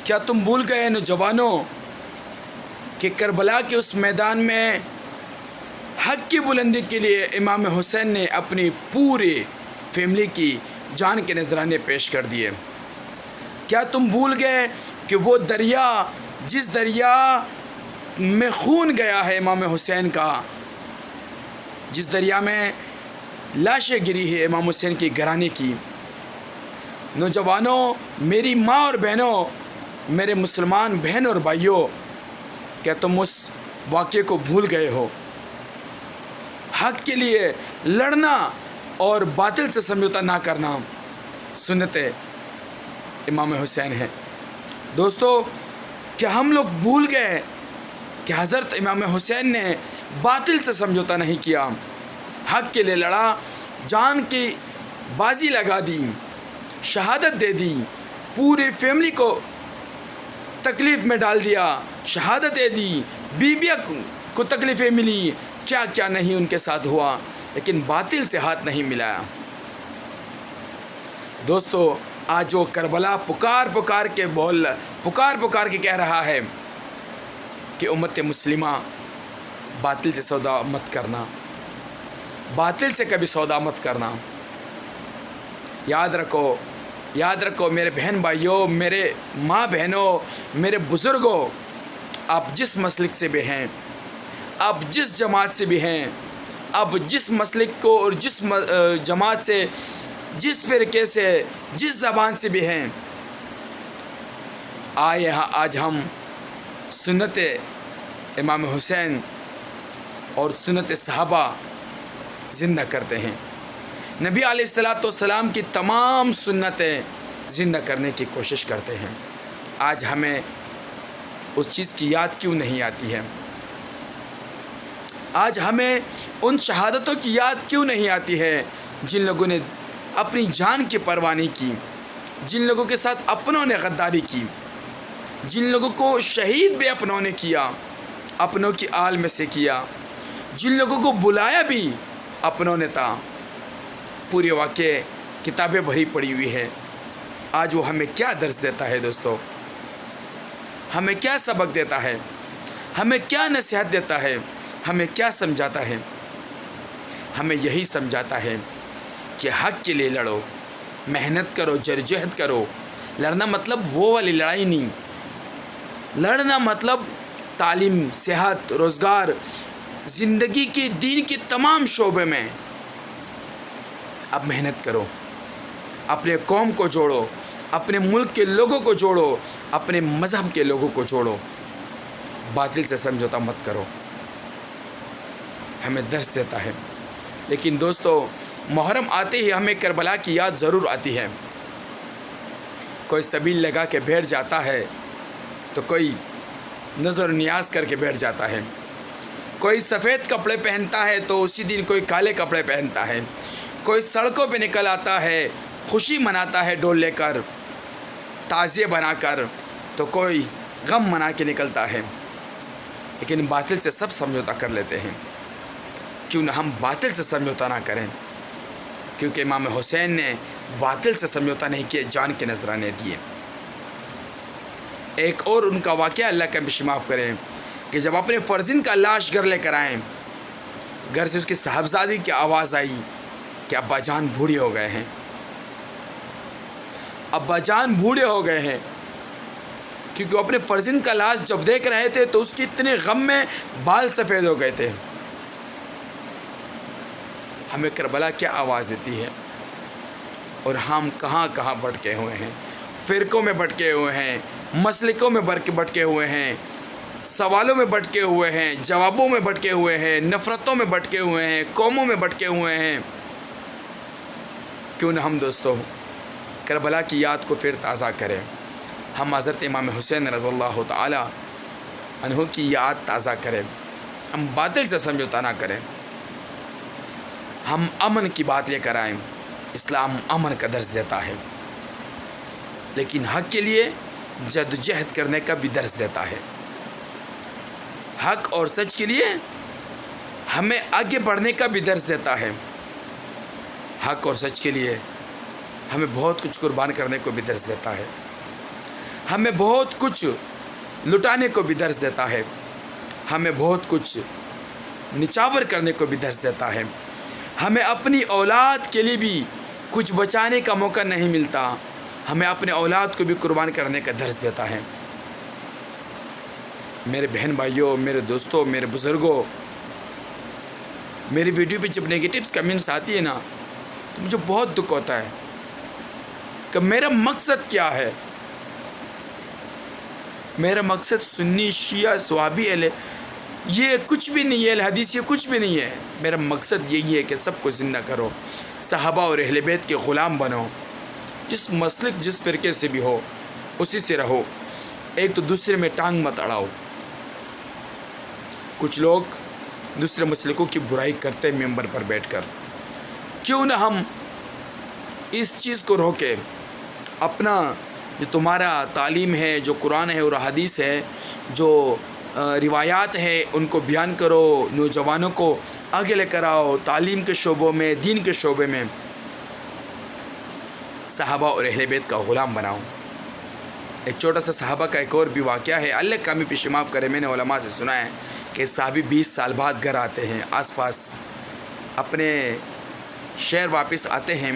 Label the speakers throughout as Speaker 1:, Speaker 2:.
Speaker 1: کیا تم بھول گئے نوجوانوں کہ کربلا کے اس میدان میں حق کی بلندی کے لیے امام حسین نے اپنی پوری فیملی کی جان کے نذرانے پیش کر دیے؟ کیا تم بھول گئے کہ وہ دریا، جس دریا میں خون گیا ہے امام حسین کا، جس دریا میں لاشیں گری ہے امام حسین کی گھرانے کی؟ نوجوانوں، میری ماں اور بہنوں، میرے مسلمان بہن اور بھائیوں، کیا تم اس واقعے کو بھول گئے ہو؟ حق کے لیے لڑنا اور باطل سے سمجھوتا نہ کرنا سنت امام حسین ہے۔ دوستو، کیا ہم لوگ بھول گئے کہ حضرت امام حسین نے باطل سے سمجھوتا نہیں کیا، حق کے لیے لڑا، جان کی بازی لگا دی، شہادت دے دی، پوری فیملی کو تکلیف میں ڈال دیا، شہادت دے دی، بیویوں کو تکلیفیں ملی، کیا کیا نہیں ان کے ساتھ ہوا، لیکن باطل سے ہاتھ نہیں ملایا۔ دوستو، آج وہ کربلا پکار پکار کے کہہ رہا ہے کہ امت مسلمہ باطل سے سودا مت کرنا، باطل سے کبھی سودا مت کرنا۔ یاد رکھو میرے بہن بھائیوں، میرے ماں بہنوں، میرے بزرگوں، آپ جس مسلک سے بھی ہیں، آپ جس جماعت سے بھی ہیں، آپ جس مسلک کو اور جس جماعت سے، جس فرقے سے، جس زبان سے بھی ہیں، آج ہم سنت امام حسین اور سنت صحابہ زندہ کرتے ہیں، نبی علیہ السلام کی تمام سنتیں زندہ کرنے کی کوشش کرتے ہیں۔ آج ہمیں اس چیز کی یاد کیوں نہیں آتی ہے؟ آج ہمیں ان شہادتوں کی یاد کیوں نہیں آتی ہے جن لوگوں نے اپنی جان کی پرواہ نہیں کی، جن لوگوں کے ساتھ اپنوں نے غداری کی، جن لوگوں کو شہید بھی اپنوں نے کیا، اپنوں کی آل میں سے کیا، جن لوگوں کو بلایا بھی اپنوں نے تھا۔ پورے واقعے کتابیں بھری پڑی ہوئی ہے۔ آج وہ ہمیں کیا درس دیتا ہے دوستو؟ ہمیں کیا سبق دیتا ہے؟ ہمیں کیا نصیحت دیتا ہے؟ ہمیں کیا سمجھاتا ہے؟ ہمیں یہی سمجھاتا ہے کہ حق کے لیے لڑو، محنت کرو، جدوجہد کرو۔ لڑنا مطلب وہ والی لڑائی نہیں، لڑنا مطلب تعلیم، صحت، روزگار، زندگی کی، دین کی تمام شعبے میں اب محنت کرو، اپنے قوم کو جوڑو، اپنے ملک کے لوگوں کو جوڑو، اپنے مذہب کے لوگوں کو جوڑو، باطل سے سمجھوتا مت کرو۔ ہمیں درس دیتا ہے۔ لیکن دوستو، محرم آتے ہی ہمیں کربلا کی یاد ضرور آتی ہے۔ کوئی سبیل لگا کے بیٹھ جاتا ہے تو کوئی نظر و نیاز کر کے بیٹھ جاتا ہے، کوئی سفید کپڑے پہنتا ہے تو اسی دن کوئی کالے کپڑے پہنتا ہے، کوئی سڑکوں پہ نکل آتا ہے، خوشی مناتا ہے ڈول لے کر، تعزیے بنا کر، تو کوئی غم منا کے نکلتا ہے۔ لیکن باطل سے سب سمجھوتا کر لیتے ہیں۔ کیوں نہ ہم باطل سے سمجھوتا نہ کریں؟ کیونکہ امام حسین نے باطل سے سمجھوتا نہیں کیا، جان کے نذرانے دیے۔ ایک اور ان کا واقعہ، اللہ کا معاف کریں، کہ جب اپنے فرزند کا لاش گھر لے کر آئیں، گھر سے اس کی صاحبزادی کی آواز آئی کہ ابا جان بوڑھے ہو گئے ہیں، ابا جان بوڑھے ہو گئے ہیں۔ کیونکہ وہ اپنے فرزند کا لاش جب دیکھ رہے تھے تو اس کی اتنے غم میں بال سفید ہو گئے تھے۔ ہمیں کربلا کیا آواز دیتی ہے، اور ہم کہاں کہاں بھٹکے ہوئے ہیں، فرقوں میں بھٹکے ہوئے ہیں، مسلکوں میں بھٹکے ہوئے ہیں، سوالوں میں بھٹکے ہوئے ہیں، جوابوں میں بھٹکے ہوئے ہیں، نفرتوں میں بھٹکے ہوئے ہیں، قوموں میں بھٹکے ہوئے ہیں۔ کیوں نہ ہم دوستو کربلا کی یاد کو پھر تازہ کریں، ہم حضرت امام حسین رضی اللہ تعالی عنہ کی یاد تازہ کریں، ہم باطل سے سمجھوتا نہ کریں، ہم امن کی بات لے کر آئیں۔ اسلام امن کا درس دیتا ہے، لیکن حق کے لیے جدوجہد کرنے کا بھی درس دیتا ہے۔ حق اور سچ کے لیے ہمیں آگے بڑھنے کا بھی درس دیتا ہے۔ حق اور سچ کے لیے ہمیں بہت کچھ قربان کرنے کو بھی درس دیتا ہے۔ ہمیں بہت کچھ لٹانے کو بھی درس دیتا ہے، ہمیں بہت کچھ نچاور کرنے کو بھی درس دیتا ہے، ہمیں اپنی اولاد کے لیے بھی کچھ بچانے کا موقع نہیں ملتا، ہمیں اپنے اولاد کو بھی قربان کرنے کا درس دیتا ہے۔ میرے بہن بھائیوں، میرے دوستوں، میرے بزرگوں، میری ویڈیو پہ جب نیگیٹیوز کمنٹس آتی ہے نا تو مجھے بہت دکھ ہوتا ہے کہ میرا مقصد کیا ہے۔ میرا مقصد سنی، شیعہ، صحابی، اہل یہ کچھ بھی نہیں ہے، اہل حدیث یہ کچھ بھی نہیں ہے۔ میرا مقصد یہی ہے کہ سب کو زندہ کرو، صحابہ اور اہل بیت کے غلام بنو، جس مسلک جس فرقے سے بھی ہو اسی سے رہو، ایک تو دوسرے میں ٹانگ مت اڑاؤ۔ کچھ لوگ دوسرے مسلکوں کی برائی کرتے ہیں ممبر پر بیٹھ کر، کیوں نہ ہم اس چیز کو روکیں، اپنا جو تمہارا تعلیم ہے، جو قرآن ہے اور حدیث ہے، جو روایات ہے، ان کو بیان کرو، نوجوانوں کو آگے لے کر آؤ، تعلیم کے شعبوں میں، دین کے شعبے میں صحابہ اور اہل بیت کا غلام بناؤ۔ ایک چھوٹا سا صحابہ کا ایک اور بھی واقعہ ہے، اللہ کامی پیش معاف کرے، میں نے علماء سے سنا ہے کہ صحابی 20 سال بعد گھر آتے ہیں، آس پاس اپنے شہر واپس آتے ہیں،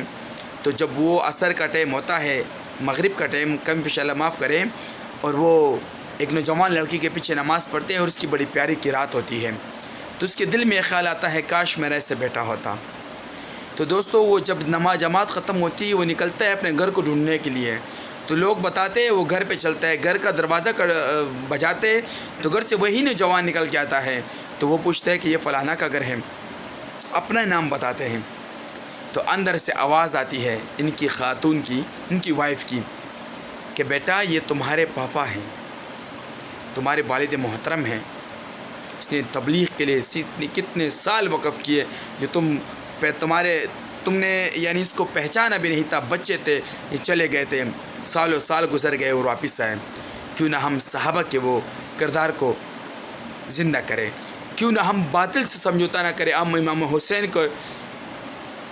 Speaker 1: تو جب وہ عصر کا ٹائم ہوتا ہے، مغرب کا ٹائم، کمی پیش اللہ معاف کرے، اور وہ ایک نوجوان لڑکی کے پیچھے نماز پڑھتے ہیں اور اس کی بڑی پیاری قرات ہوتی ہے، تو اس کے دل میں یہ خیال آتا ہے کاش میں ایسے بیٹھا ہوتا۔ تو دوستو وہ جب نماز جماعت ختم ہوتی ہے، وہ نکلتا ہے اپنے گھر کو ڈھونڈنے کے لیے، تو لوگ بتاتے ہیں وہ گھر پہ چلتا ہے، گھر کا دروازہ بجاتے تو گھر سے وہی نوجوان نکل کے آتا ہے، تو وہ پوچھتا ہے کہ یہ فلانا کا گھر ہے، اپنا نام بتاتے ہیں، تو اندر سے آواز آتی ہے ان کی خاتون کی، ان کی وائف کی، کہ بیٹا یہ تمہارے پاپا ہیں، تمہارے والد محترم ہیں، اس نے تبلیغ کے لیے کتنے سال وقف کیے، جو تم نے یعنی اس کو پہچانا بھی نہیں تھا، بچے تھے، یہ چلے گئے تھے، سالوں سال گزر گئے اور واپس آئے۔ کیوں نہ ہم صحابہ کے وہ کردار کو زندہ کریں، کیوں نہ ہم باطل سے سمجھوتا نہ کریں، امام حسین کو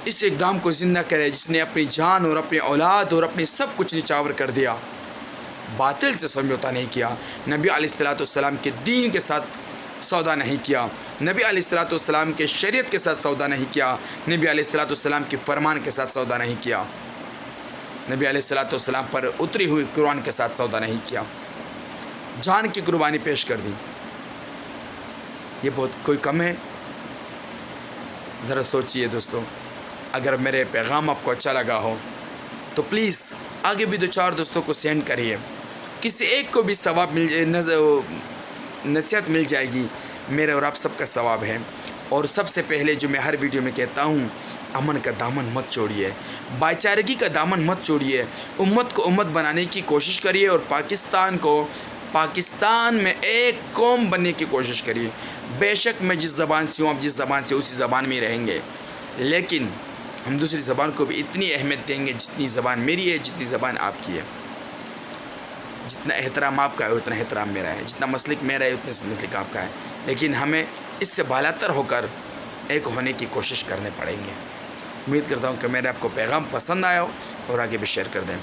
Speaker 1: اس اقدام کو زندہ کرے جس نے اپنی جان اور اپنی اولاد اور اپنی سب کچھ نچاور کر دیا، باطل سے سمجھوتا نہیں کیا، نبی علیہ السلام کے دین کے ساتھ سودا نہیں کیا، نبی علیہ السلام کے شریعت کے ساتھ سودا نہیں کیا، نبی علیہ السلام کے فرمان کے ساتھ سودا نہیں کیا، نبی علیہ السلام پر اتری ہوئی قرآن کے ساتھ سودا نہیں کیا، جان کی قربانی پیش کر دی۔ یہ بہت کوئی کم ہے؟ ذرا سوچئے دوستو، اگر میرے پیغام آپ کو اچھا لگا ہو تو پلیز آگے بھی 2-4 دوستوں کو سینڈ کریے، کسی ایک کو بھی ثواب نصیحت مل جائے گی، میرے اور آپ سب کا ثواب ہے۔ اور سب سے پہلے جو میں ہر ویڈیو میں کہتا ہوں، امن کا دامن مت چھوڑیے، بھائی چارگی کا دامن مت چھوڑیے، امت کو امت بنانے کی کوشش کریے، اور پاکستان میں ایک قوم بننے کی کوشش کریے۔ بے شک میں جس زبان سے ہوں، آپ جس زبان سے اسی زبان میں رہیں گے، لیکن ہم دوسری زبان کو بھی اتنی اہمیت دیں گے جتنی زبان میری ہے، جتنی زبان آپ کی ہے، جتنا احترام آپ کا ہے اتنا احترام میرا ہے، جتنا مسلک میرا ہے اتنا مسلک آپ کا ہے، لیکن ہمیں اس سے بالاتر ہو کر ایک ہونے کی کوشش کرنے پڑیں گے۔ امید کرتا ہوں کہ میرے آپ کو پیغام پسند آیا ہو اور آگے بھی شیئر کر دیں۔